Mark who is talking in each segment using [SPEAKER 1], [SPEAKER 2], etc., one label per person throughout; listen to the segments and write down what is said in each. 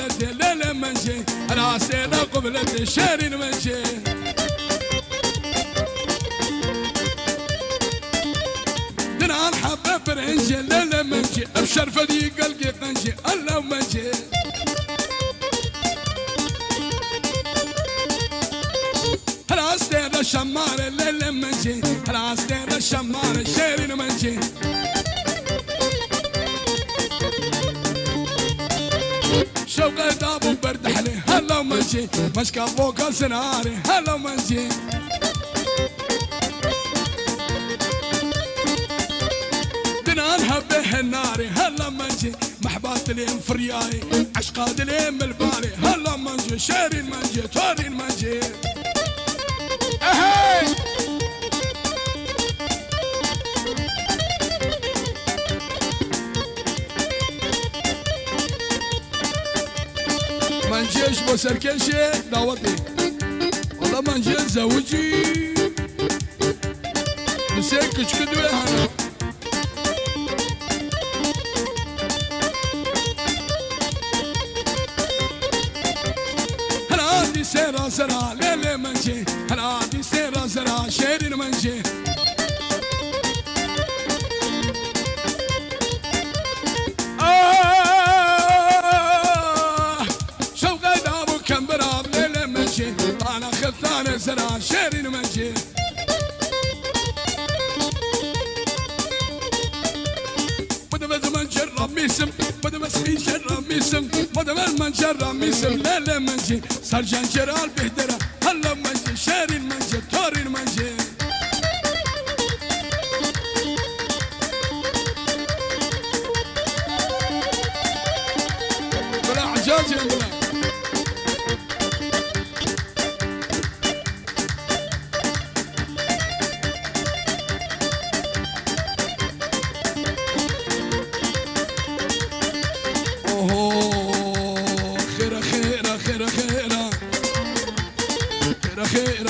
[SPEAKER 1] قبلتي ليلة منجي العسيرة قبلتي شارين منجي دنا الحبة فرنجي ليلة منجي ابشر فدي قلقي قنجي الله منجي العسيرة شمارة ليلة منجي العسيرة شمارة شارين منجي شوقي دابو برد حلي هلا منجي مشكا فوق سناري هلا منجي دنا نهبه الناري هلا منجي محبات لين فرياي عشقات لين بالبالي هلا منجي شارين منجي تورين منجي اهي منجيش بسركشي دعوتي والله منجيش زوجي مسكش كدوي هنا هلا دي سيرا سرا ليلي منجي هلا دي سيرا سرا شيرين منجي أنا خلطان زرع شيرين منجي بدمز من جرب ميسم بدمز في جرب ميسم بدمز من جرب ميسم لا منجي سرجان جرال بهدرة هلا منجي شيرين منجي تورين منجي بلا عجاز يا بلا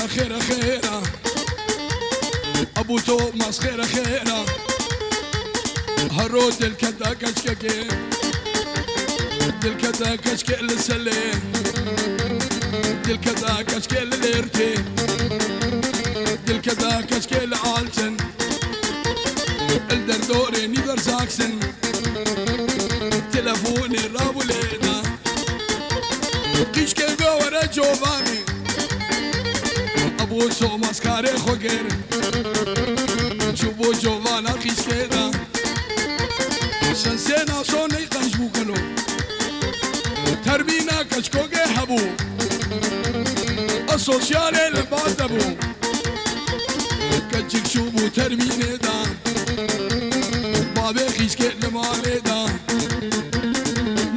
[SPEAKER 1] خيرة خيرة أبو توماس خيرة خيرة هرود الكدا كشككي الكدا كشكي لسلي الكدا كشكي ليرتي الكدا كشكي لعالتن الدردوري نيفر زاكسن تلفوني رابو لينا كشكي جوارا جوفاني ابو توماس كاري خوغير شوفو جوفانا خيشكيدا شنسينا صوني قنجبو كلو تربينا كشكوغي هبو السوشيالي البادبو كجيك شوفو تربيني دا بابي خيشكي لمالي دا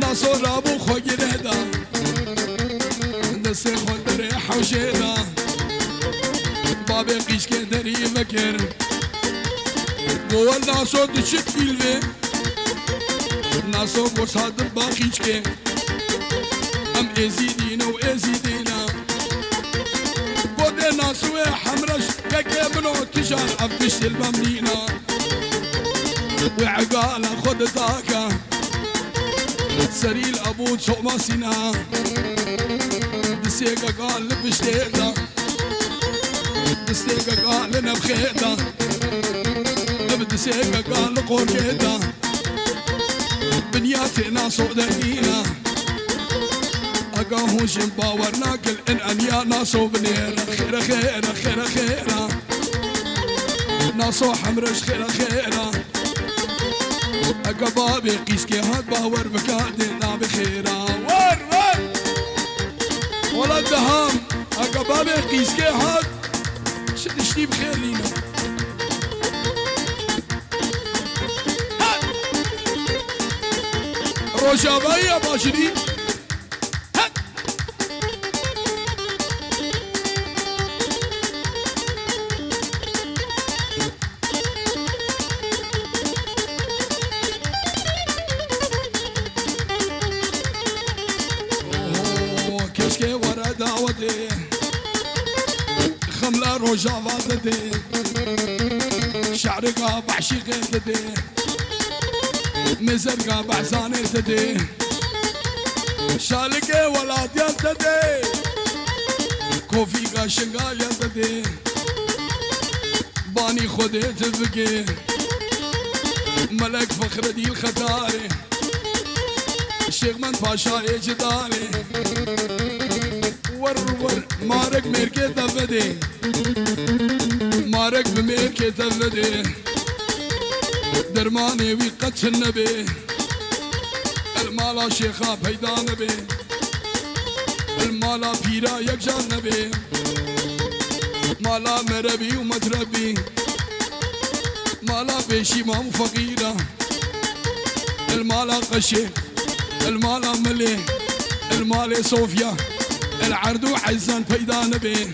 [SPEAKER 1] ناسو رابو خوغير دا نسي خودري حوشي دا بابي قيشكي دري مكر قوة ناسو دشت فيلوي ناسو بوصاد باقيشكي ام ازيدينا و ازيدينا قوة ناسو حمرش كاكي منو تجار افدشت الممنينا وعقالا خد داكا سريل ابو توماسينا دسيقا قال لبشتيتا دستيقا قال لنا بخيطة دستيقا قال لقوريتا بنياتنا صودقينا أقاهو جنباور ناقل إن أنيا ناسو بنيرا خيرا خيرا خيرا خيرا ناسو حمرش خيرا خيرا أقا بابي قيسكي هاد باور بكادنا بخيرا ور ولا دهام أقا بابي قيسكي هاد شدشتي بخير لينا روجابايا باشري كشكي ورا دعوتي خملة روجافا تدي شعرقا بعشيقي تدي مزرقا بعزاني تدي شالكه ولاد يلتدي كوفي قاشنقال يلتدي باني خودت بقي ملك فخر دي الختاري الشيخ من باشا جداري ور مارك ميركي تفدي مارك بميركي تفدي درماني ويقتش النبي المالا شيخا بيدا نبي المالا بيرا يكجان نبي مالا مربي ومتربي مالا بيشي مام فقيرة المالا قشي المالا ملي المالي صوفيا العردو حزان بيدا نبي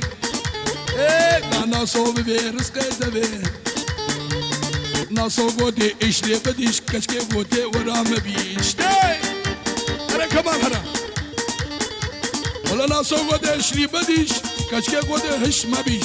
[SPEAKER 1] ايه دانا صوب بي رزقي دبي ناسو قوتي اشتي بديش كشكي قوتي ورا مبيش تاي انا كمان هرا ولا ناسو قوتي اشتي بديش كشكي قوتي هش مبيش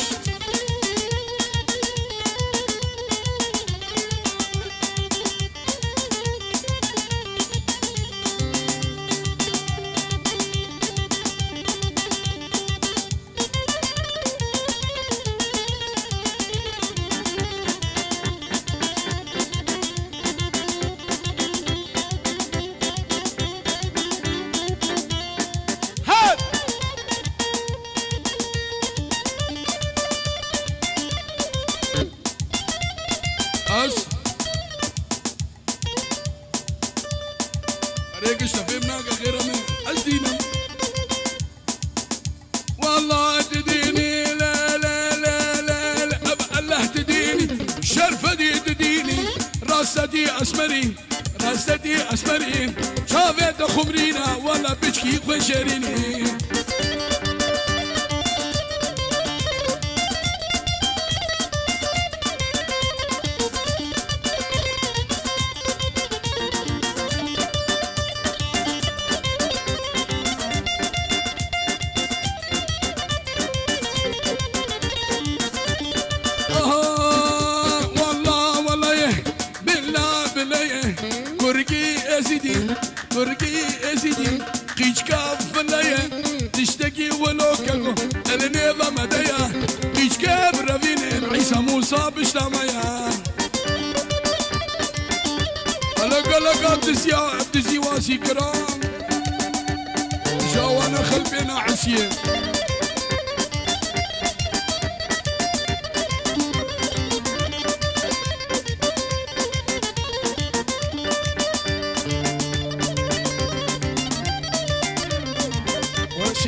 [SPEAKER 1] ريق شفيمنا غير من أزدينا والله تديني لا لا لا لا لا أبا الله تديني شرفدي تديني راستي أسمري راستي أسمري شافت خمرينا ولا بشكي خشريني فرقي أزيدي قيش كاف فلايا تشتكي ولو كاكو النيفا مدايا قيش كاف رافين عيسى موسى بشتامايا قلق دزي واسي كرام جاوانا خلبينا عسيه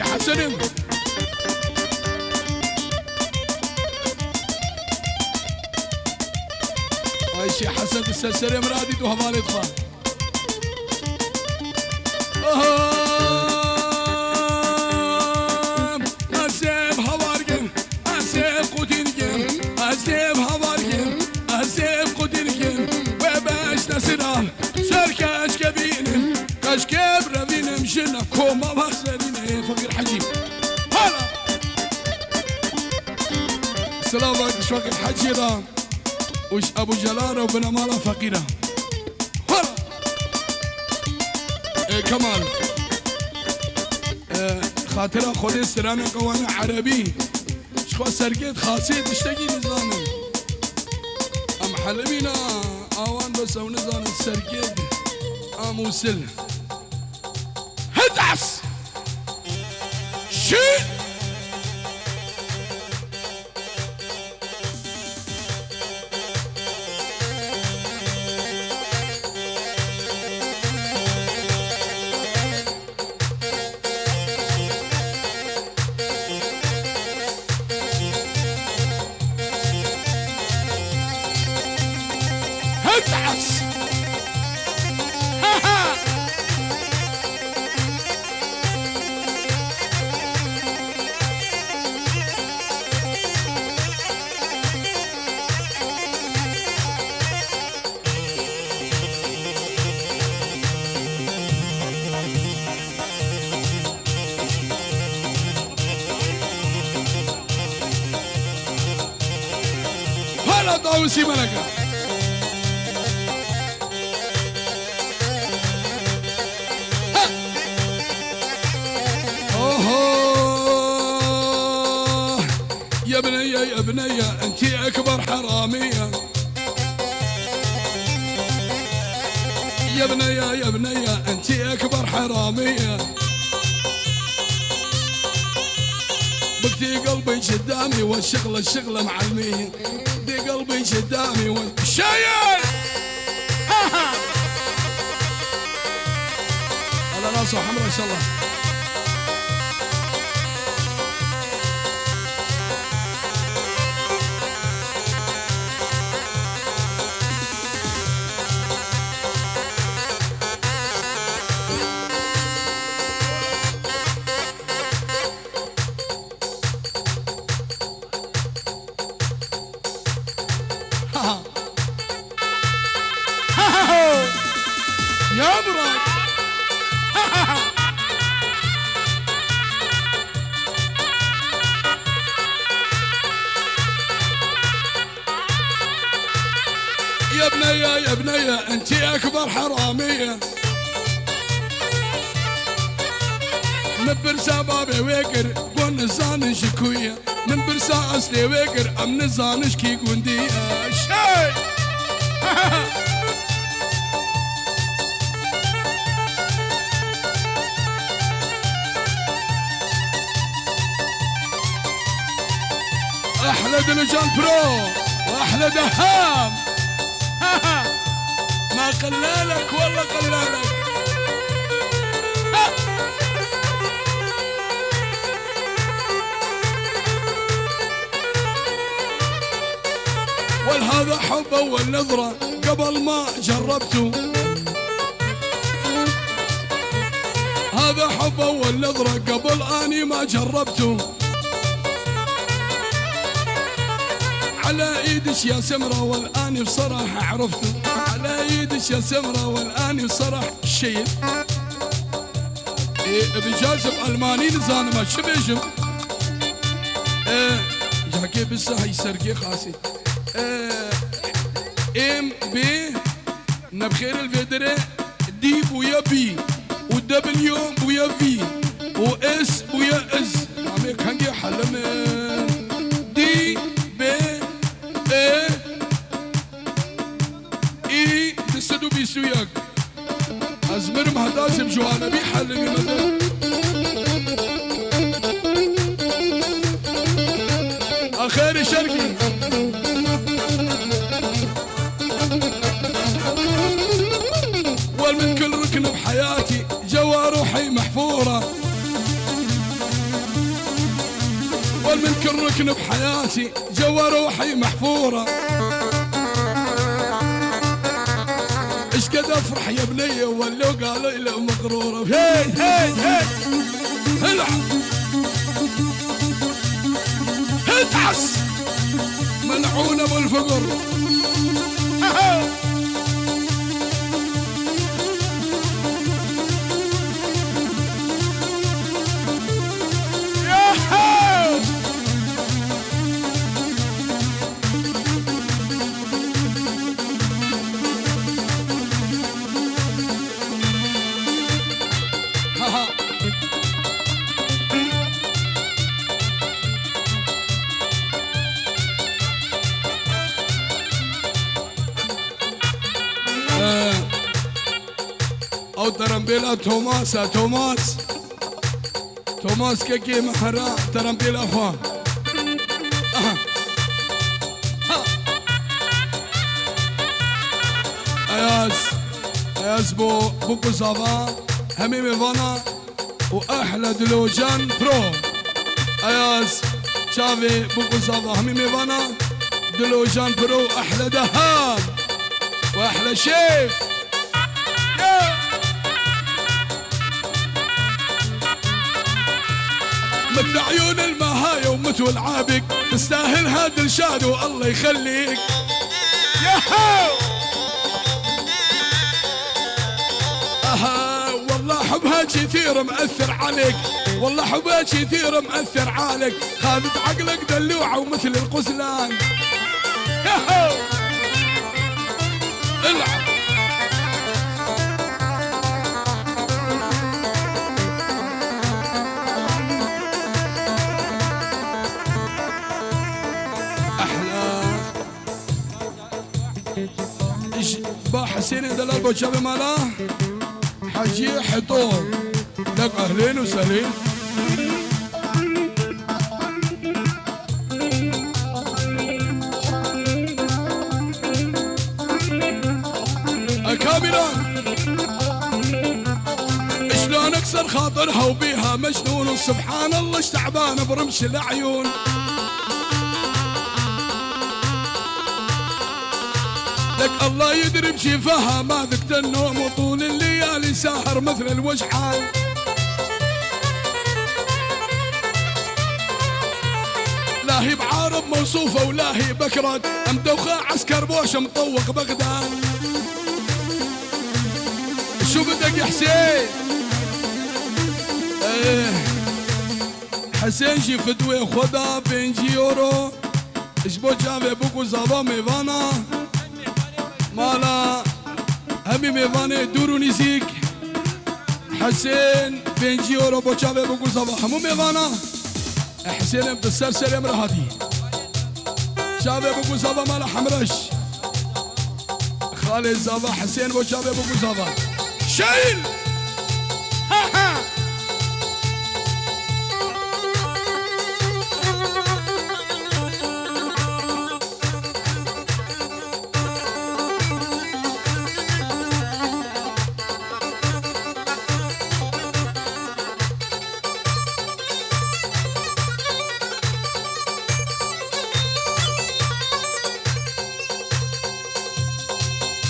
[SPEAKER 1] حسن شي حسن السلسلة مرادي وهمال يدخل أسيب هوارجن أسيب قدينجن أسيب هوارجن أسيب قدينجن وباش نسرال سركاش كبينن كشكب رفين مشنا كوما بحسنين فقير حجي هلا السلام عليكم فقير حجي رام وش ابو جلال وبن مالا فقيره هلا إيه كمال خاطره خودي سرانه قوانا عربي شخوا سرقيت خاصيه تشتكي نزانه ام حلبينا اوان بس او نزانه سرقيت اموسل هدعس شيء هدعس هلا طاوسي ملكه يا بنية يا بنية انتي اكبر حرامية، يا بنية يا بنية انتي اكبر حرامية، بكتي قلبي قدامي والشغلة معلمية، دي قلبي قدامي والشايل هذا ناس وحمرا ان شاء الله. يا براد يا بنية يا بنية انتي اكبر حرامية، من برسا بابي ويقر قون الزان شكوية، من برسا اصلي ويقر امن الزان شكي قوندية شاي احلى دلجان برو واحلى دهام ما قلالك والله قلالك والهذا حبه والنظرة قبل ما جربته، هذا حبه والنظرة قبل اني ما جربته، على ايدش يا سمرة والان بصراحة عرفته، على ايدش يا سمرة والان بصراحة الشيء بجازم الماني نزان ما شبيجم جاكي بالصحي سرقي خاصي ام بي نبخير الفيدري دي بويا بي ودبليو بويا في واس بويا اس عميك هنجي حلم دي بي اي تسدو بيسوياك ازمر مهداسم جوانا بيحلمي مدر اخير شرقي والمن كل ركن بحياتي جوا روحي محفورة، والمن كل ركن بحياتي جوا روحي محفورة، ايش قد افرح يا بنية ولو قالوا لي مغرورة هي هي هي العب اتعس منعونة بالفقر او ترمبيلا توماس كيكي محرا ترمبيلا اخوان اياز بوكو صافا هميمي فانا واحلى دلوجان برو اياز شافي بوكو صافا هميمي فانا دلوجان برو احلى دهام واحلى شيف مثل عيون المهاية ومثل العابق تستاهل هذا الشاد والله يخليك ياهو والله حبها كثير مأثر عليك، والله حبها كثير مأثر عليك، خذت عقلك دلوعة ومثل القزلان ياهو العب حسين دلال بوشاب مالا حجي حطور لك اهلين وسهلين اكابرا شلون اكسر خاطرها وبيها مجنون سبحان الله اش تعبان برمش العيون لك الله يدري بشفاها ما ذقت النوم وطول الليالي ساهر مثل الوجحان لا هي بعارض موصوفه ولا هي بكرت مدوخه عسكر بوش مطوق بغداد شو بدك يا حسين؟ حسين جي فدوي خدا بنجي يورو اشبو جاوي بوكو زابا ميوانا مالا همي ميواني دورو نزيك حسين بنجي يورو بو جاوي بوكو زابا همو ميوانا حسين بتسر سلم رهادي جاوي بوكو زابا مالا حمرش خالد زابا حسين بو جاوي بوكو زابا شايل ها ها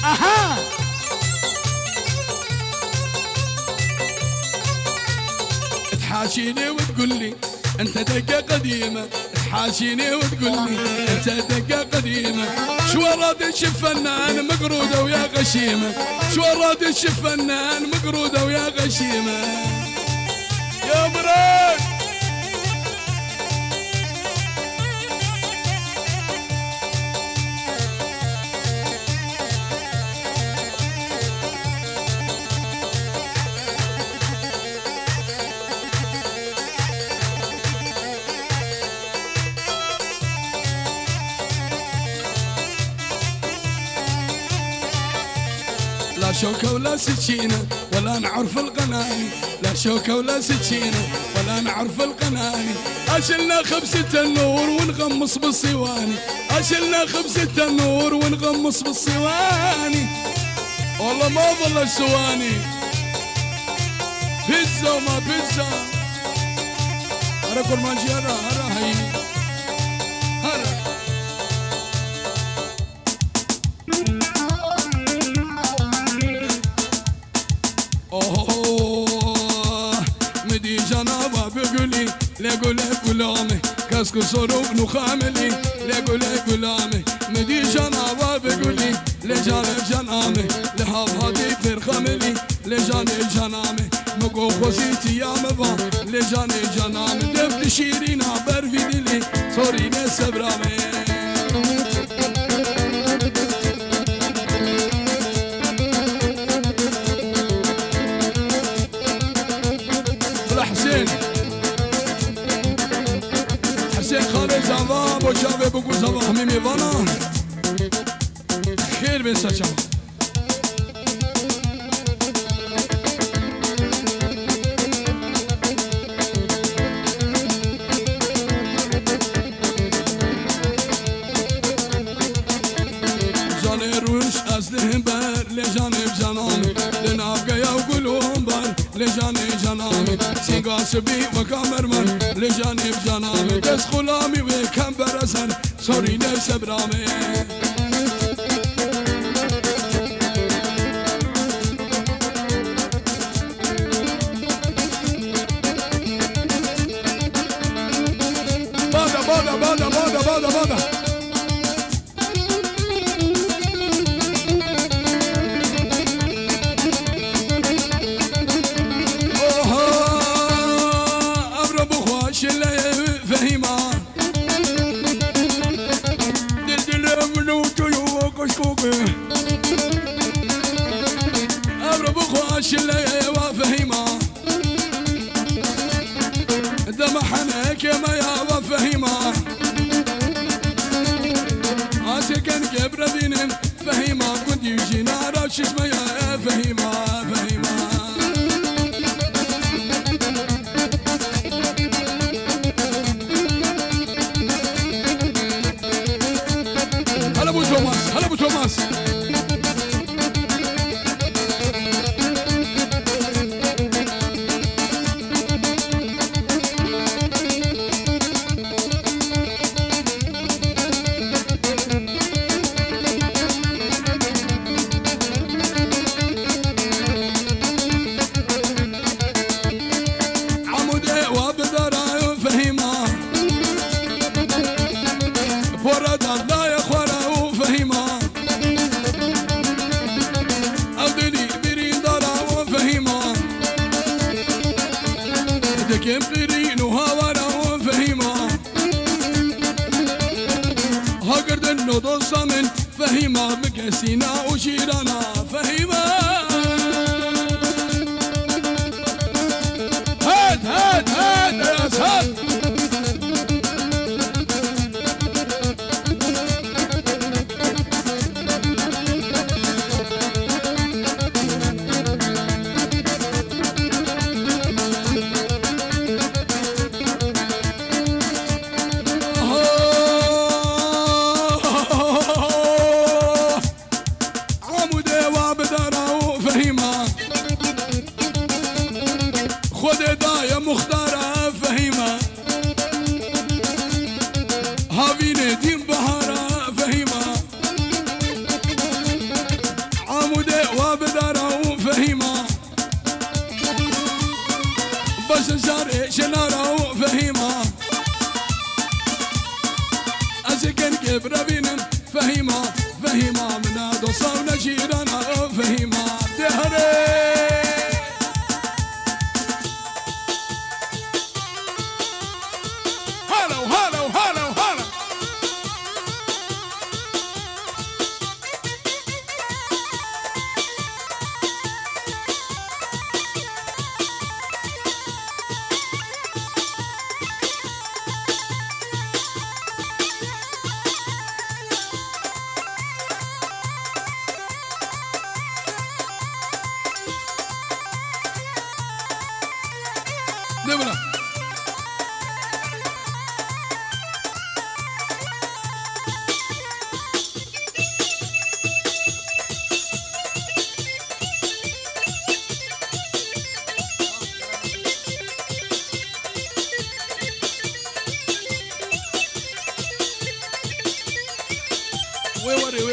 [SPEAKER 1] اها تحاشيني وتقول لي انت دقه قديمه تحاشيني وتقول لي انت دقه قديمه شو راد تشوف فنان مقروده ويا غشيمه شو راد تشوف فنان مقروده ويا غشيمه يا مراد لا شوكة ولا سكينة ولا نعرف القناني لا شوكة ولا سكينة ولا نعرف القناني أشلنا خبزة النور ونغمص بالصواني أشلنا خبزة النور ونغمص بالصواني والله ما ظل السواني بيتزا وما بيتزا هرا كرمانجي هرا هاي هرا مدي جنابه بقولي لقول غلامي كاسكو صاروخ نخاملي لقول غلامي مدي جنابه بقولي لجانب جنامي لهاب هادي فرخملي لجانب جنامي مقو خوزيتي يا مبا لجانب جنامي دفت شيرينا برفيدلي صوريني سبرامي حسين خالد زعما بو جاوي بو زعما همي ميوانا خير بن سچا جاني روش ازلهم بر لجانب جنامي لنابقى يوقلهم بر لجانب جنامي سيقاس بي وكامرمن لجانب جنامي دس خلامي وكم برسن صوريني سبرامي بادا أبرب أخواش اللي وفهيمة دمحنك ما يا وفهيمة عاشقا قبر دين فهيمة كنت يجينا بششمة يا فهيمة فهيمة هلا ابو توماس هلا ابو توماس فهيمة مكسينا وشيرانا فهيمة هات هات هات يا سهل مختارة فهيمة هافين دين بهارة فهيمة عمودة وبدارة فهيمة بس شارع شنارة فهيمة أسكن كبر بينم فهيمة فهيمة من هذا صونا جيرانا فهيمة دهري نمرة ويوري